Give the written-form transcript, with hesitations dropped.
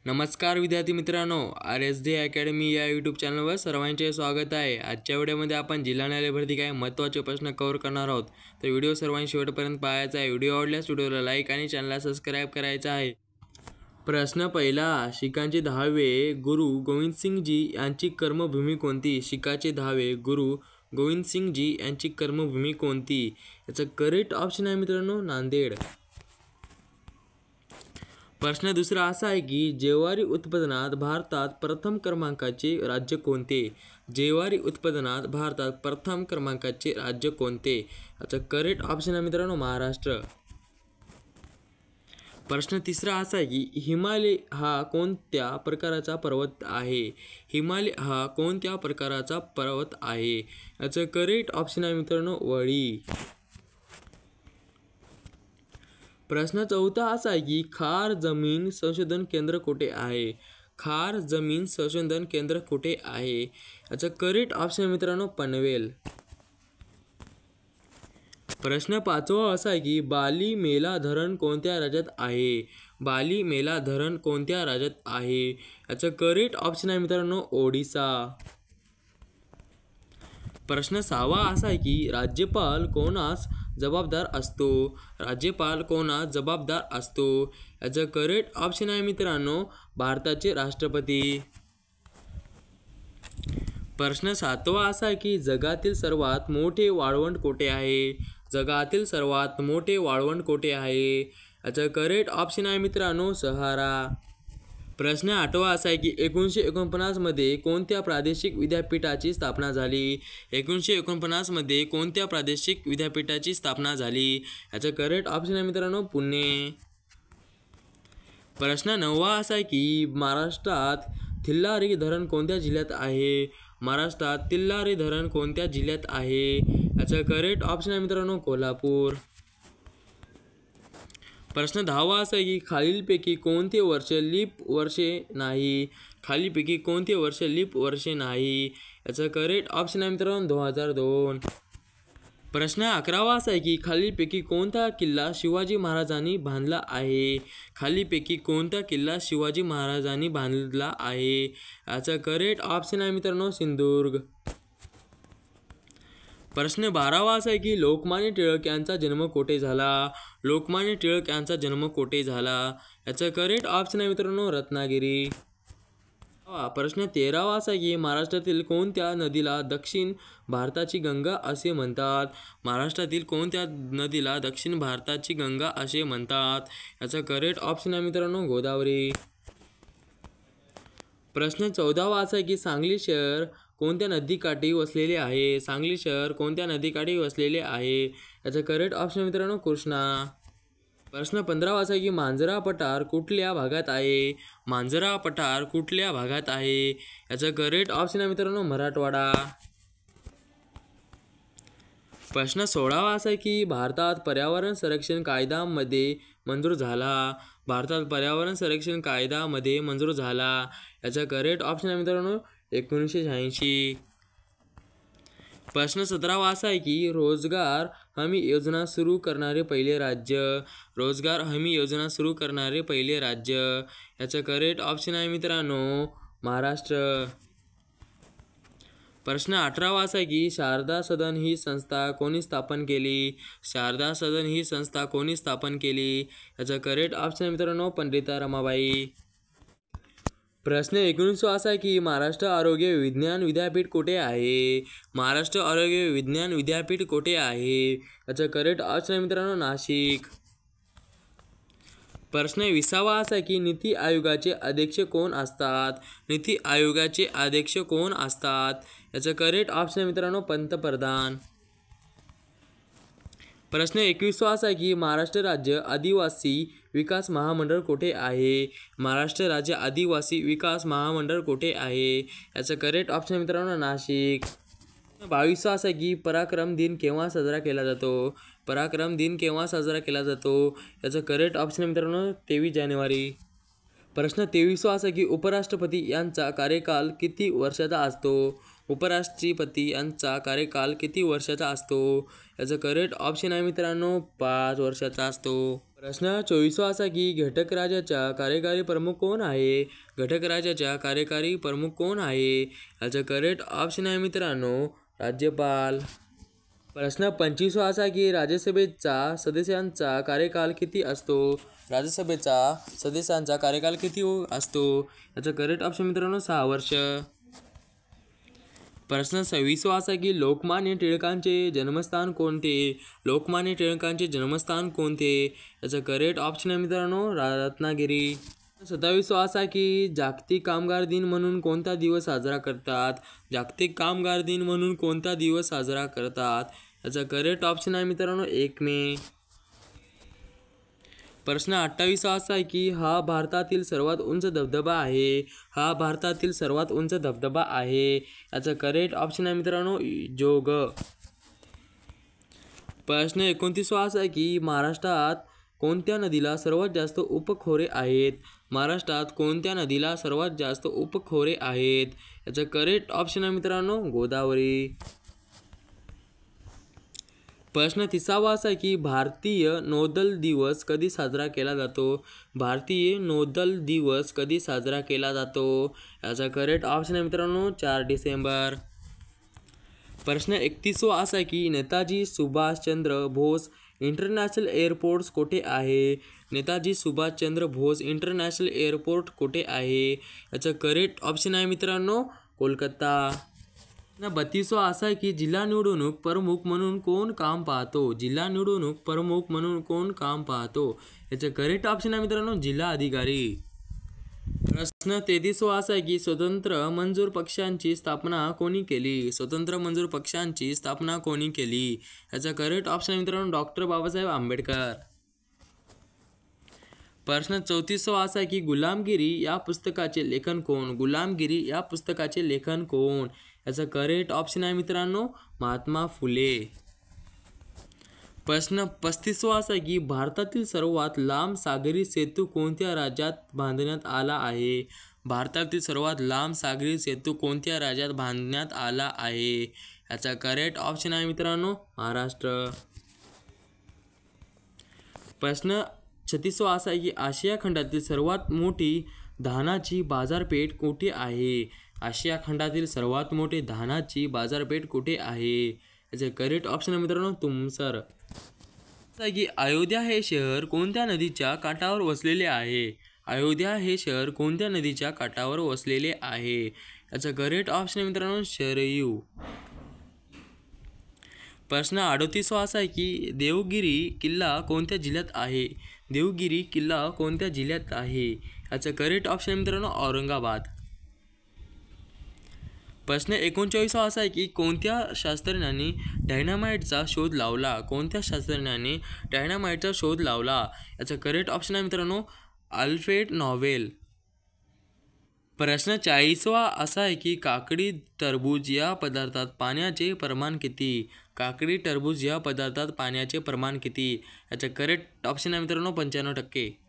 नमस्कार विद्यार्थी मित्रांनो, RSD अकॅडमी या यूट्यूब चॅनलवर सर्वांचे स्वागत आहे। आजच्या व्हिडिओमध्ये आपण जिल्हा न्यायालय भरती काय महत्त्वाचे प्रश्न कव्हर करणार आहोत। तर व्हिडिओ सर्वांनी शेवटपर्यंत पाहायचा आहे। व्हिडिओ आवडल्यास व्हिडिओला लाईक आणि चॅनलला सबस्क्राईब करायचं आहे। प्रश्न पहिला, शीखांचे 10वे गुरु गोविंदसिंगजी यांची कर्मभूमी कोणती? शीखांचे 10वे गुरु गोविंदसिंगजी यांची कर्मभूमी कोणती? याचं करेक्ट ऑप्शन आहे मित्रांनो नांदेड। प्रश्न दुसरा असा आहे की ज्वारी उत्पादनात भारतात प्रथम क्रमांकाचे राज्य कोणते? ज्वारी उत्पादनात भारतात प्रथम क्रमांकाचे राज्य कोणते? याचा करेक्ट ऑप्शन आहे मित्रांनो महाराष्ट्र। प्रश्न तिसरा असा आहे की हिमालय हा कोणत्या प्रकारचा पर्वत आहे? हिमालय हा कोणत्या प्रकारचा पर्वत आहे? याचा करेक्ट ऑप्शन आहे मित्रांनो वळी। प्रश्न चौथा असा आहे की खार जमीन संशोधन केंद्र कुठे आहे? खार जमीन संशोधन केंद्र कुठे आहे? याचा करेक्ट ऑप्शन मित्रांनो पनवेल। प्रश्न पाचवा असा आहे की बाली मेला धरण कोणत्या राज्यात आहे? बाली मेला धरण कोणत्या राज्यात आहे? याचा करेक्ट ऑप्शन आहे मित्रांनो ओडिसा। प्रश्न सहावा असा आहे की राज्यपाल कोणास जबाबदार असतो? राज्यपाल कोणास जबाबदार असतो? याचा करेक्ट ऑप्शन आहे मित्रांनो भारताचे राष्ट्रपती। प्रश्न सातवा असा आहे की जगातील सर्वात मोठे वाळवंट कोठे आहे? जगातील सर्वात मोठे वाळवंट कोठे आहे? याचा करेक्ट ऑप्शन आहे मित्रांनो सहारा। प्रश्न आठवा असा आहे की 1949 मध्ये कोणत्या प्रादेशिक विद्यापीठाची स्थापना झाली? 1949 मध्ये कोणत्या प्रादेशिक विद्यापीठाची स्थापना झाली? याचा करेक्ट ऑप्शन आहे मित्रांनो पुणे। प्रश्न नववा असा आहे की महाराष्ट्रात तिल्लारी धरण कोणत्या जिल्ह्यात आहे? महाराष्ट्रात तिल्लारी धरण कोणत्या जिल्ह्यात आहे? याचा करेक्ट ऑप्शन आहे मित्रांनो कोल्हापूर। प्रश्न 10वा असा आहे की खालीलपैकी कोणते वर्ष लीप वर्षे नाही? खालीलपैकी कोणते वर्ष लीप वर्षे नाही? याचा करेक्ट ऑप्शन आहे मित्रांनो 2002। प्रश्न 11वा असा आहे की खालीलपैकी कोणता किल्ला शिवाजी महाराजांनी बांधला आहे? खालीलपैकी कोणता किल्ला शिवाजी महाराजांनी बांधला आहे? याचा करेक्ट ऑप्शन आहे मित्रांनो सिंधुदुर्ग। प्रश्न 12वा असा आहे की लोकमान्य टिळक यांचा जन्म कोठे झाला? लोकमान्य टिळक यांचा जन्म कोठे झाला? याचा करेक्ट ऑप्शन आहे मित्रांनो रत्नागिरी। प्रश्न 13वा असा आहे की महाराष्ट्रातील कोणत्या नदीला दक्षिण भारताची गंगा असे म्हणतात? महाराष्ट्रातील कोणत्या नदीला दक्षिण भारताची गंगा असे म्हणतात? याचा करेक्ट ऑप्शन आहे मित्रांनो गोदावरी। प्रश्न 14वा असा आहे की सांगली शहर कोणत्या नदीकाठी वसलेले आहे? सांगली शहर कोणत्या नदीकाठी वसलेले आहे? याचा करेक्ट ऑप्शन मित्रांनो कृष्णा। प्रश्न 15वा असा आहे की मांजरा पठार कुठल्या भागात आहे? मांजरा पठार कुठल्या भागात आहे? याचा करेक्ट ऑप्शन आहे मित्रांनो मराठवाडा। प्रश्न 16वा असा आहे की भारतात पर्यावरण संरक्षण कायदा मध्ये मंजूर झाला? भारतात पर्यावरण संरक्षण कायदा मध्ये मंजूर झाला? याचा करेक्ट ऑप्शन आहे मित्रांनो 1986। प्रश्न 17वा असा आहे की रोजगार हमी योजना सुरू करणारे पहिले राज्य? रोजगार हमी योजना सुरू करणारे पहिले राज्य? याचा करेक्ट ऑप्शन आहे मित्रांनो महाराष्ट्र। प्रश्न 18वा असा आहे की शारदा सदन ही संस्था कोणी स्थापन केली? शारदा सदन ही संस्था कोणी स्थापन केली? याचा करेक्ट ऑप्शन आहे मित्रांनो पंडिता रमाबाई। प्रश्न 19वा असा आहे की महाराष्ट्र आरोग्य विज्ञान विद्यापीठ कुठे आहे? महाराष्ट्र आरोग्य विज्ञान विद्यापीठ कुठे आहे? याचा करेक्ट ऑप्शन आहे मित्रांनो नाशिक। प्रश्न 20वा असा आहे की नीती आयोगाचे अध्यक्ष कोण असतात? नीती आयोगाचे अध्यक्ष कोण असतात? याचा करेक्ट ऑप्शन आहे मित्रांनो पंतप्रधान। प्रश्न 21वा असा आहे की महाराष्ट्र राज्य आदिवासी विकास महामंडळ कुठे आहे? महाराष्ट्र राज्य आदिवासी विकास महामंडळ कुठे आहे? याचा करेक्ट ऑप्शन मित्रांनो नाशिक। 22वा असा आहे की पराक्रम दिन केव्हा साजरा केला जातो? पराक्रम दिन केव्हा साजरा केला जातो? याचा करेक्ट ऑप्शन मित्रांनो 23 जानेवारी। प्रश्न 23 असा की उपराष्ट्रपती यांचा कार्यकाल किती वर्षाचा असतो? उपराष्ट्रपती यांचा कार्यकाल किती वर्षाचा असतो? याचं करेक्ट ऑप्शन आहे मित्रांनो 5 वर्षाचा असतो. प्रश्न 24 असा की घटक राज्याचा कार्यकारी प्रमुख कोण आहे? घटक राज्याचा कार्यकारी प्रमुख कोण आहे? याचं करेक्ट ऑप्शन आहे मित्रांनो राज्यपाल. प्रश्न 25 असा की राज्यसभेचा सदस्यांचा कार्यकाल किती असतो? राज्यसभेचा सदस्यांचा कार्यकाल किती असतो? याचं करेक्ट ऑप्शन मित्रांनो 6 वर्ष. प्रश्न 26 असा की लोकमान्य टिळकांचे जन्मस्थान कोणते? लोकमान्य टिळकांचे जन्मस्थान कोणते? याचं करेक्ट ऑप्शन आहे मित्रांनो रत्नागिरी. 27 असा की जागतिक कामगार दिन म्हणून कोणता दिवस साजरा करतात? जागतिक कामगार दिन म्हणून कोणता दिवस साजरा करतात? याचा करेक्ट ऑप्शन आहे मित्रांनो 1 मे. प्रश्न 28 असा आहे की हा भारतातील सर्वात उंच धबधबा आहे. हा भारतातील सर्वात उंच धबधबा आहे. याचा करेक्ट ऑप्शन आहे मित्रांनो जोग. प्रश्न 29 असा आहे की महाराष्ट्रात कोणत्या नदीला सर्वात जास्त उपखोरे आहेत? महाराष्ट्रात कोणत्या नदीला सर्वात जास्त उपखोरे आहेत? याचं करेक्ट ऑप्शन आहे मित्रांनो गोदावरी. प्रश्न 30 असा आहे की भारतीय नौदल दिवस कधी साजरा केला जातो? भारतीय नौदल दिवस कधी साजरा केला जातो? याचा करेक्ट ऑप्शन आहे मित्रांनो 4 डिसेंबर. प्रश्न 31 असा आहे की नेताजी सुभाषचंद्र बोस इंटरनॅशनल एअरपोर्ट कुठे आहे? नेताजी सुभाषचंद्र बोस इंटरनॅशनल एअरपोर्ट कुठे आहे? याचं करेक्ट ऑप्शन आहे मित्रांनो कोलकाता. 32 असा आहे की जिल्हा निवडणूक प्रमुख म्हणून कोण काम पाहतो? जिल्हा निवडणूक प्रमुख म्हणून कोण काम पाहतो? याचं करेक्ट ऑप्शन आहे मित्रांनो जिल्हा अधिकारी. प्रश्न 33 असा आहे की स्वतंत्र मंजूर पक्षांची स्थापना कोणी केली? स्वतंत्र मंजूर पक्षांची स्थापना कोणी केली? याचा करेक्ट ऑप्शन आहे मित्रांनो डॉक्टर बाबासाहेब आंबेडकर. प्रश्न 34 असा आहे की गुलामगिरी या पुस्तकाचे लेखन कोण? गुलामगिरी या पुस्तकाचे लेखन कोण? याचा करेक्ट ऑप्शन आहे मित्रांनो महात्मा फुले. प्रश्न 35 असा आहे की भारतातील सर्वात लांब सागरी सेतू कोणत्या राज्यात बांधण्यात आला आहे? भारतातील सर्वात लांब सागरी सेतू कोणत्या राज्यात बांधण्यात आला आहे? याचा करेक्ट ऑप्शन आहे मित्रांनो महाराष्ट्र. प्रश्न 36 असा आहे की आशिया खंडातील सर्वात मोठी धानाची बाजारपेठ कुठे आहे? आशिया खंडातील सर्वात मोठी धानाची बाजारपेठ कुठे आहे? याचे करेक्ट ऑप्शन आहे मित्रांनो तुमसर. की अयोध्या हे शहर कोणत्या नदीच्या काठावर वसलेले आहे? अयोध्या हे शहर कोणत्या नदीच्या काठावर वसलेले आहे? याचं करेक्ट ऑप्शन आहे मित्रांनो शरयू. प्रश्न 38 असा आहे की देवगिरी किल्ला कोणत्या जिल्ह्यात आहे? देवगिरी किल्ला कोणत्या जिल्ह्यात आहे? याचं करेक्ट ऑप्शन आहे मित्रांनो औरंगाबाद. प्रश्न 39 असा आहे की कोणत्या शास्त्रज्ञांनी डायनामाइटचा शोध लावला? कोणत्या शास्त्रज्ञांनी डायनामाइटचा शोध लावला? याचा करेक्ट ऑप्शन आहे मित्रांनो अल्फ्रेड नोबेल. प्रश्न 40 असा आहे की काकडी टरबूज या पदार्थात पाण्याचे प्रमाण किती? काकडी टरबूज या पदार्थात पाण्याचे प्रमाण किती? याचं करेक्ट ऑप्शन आहे मित्रांनो 95%.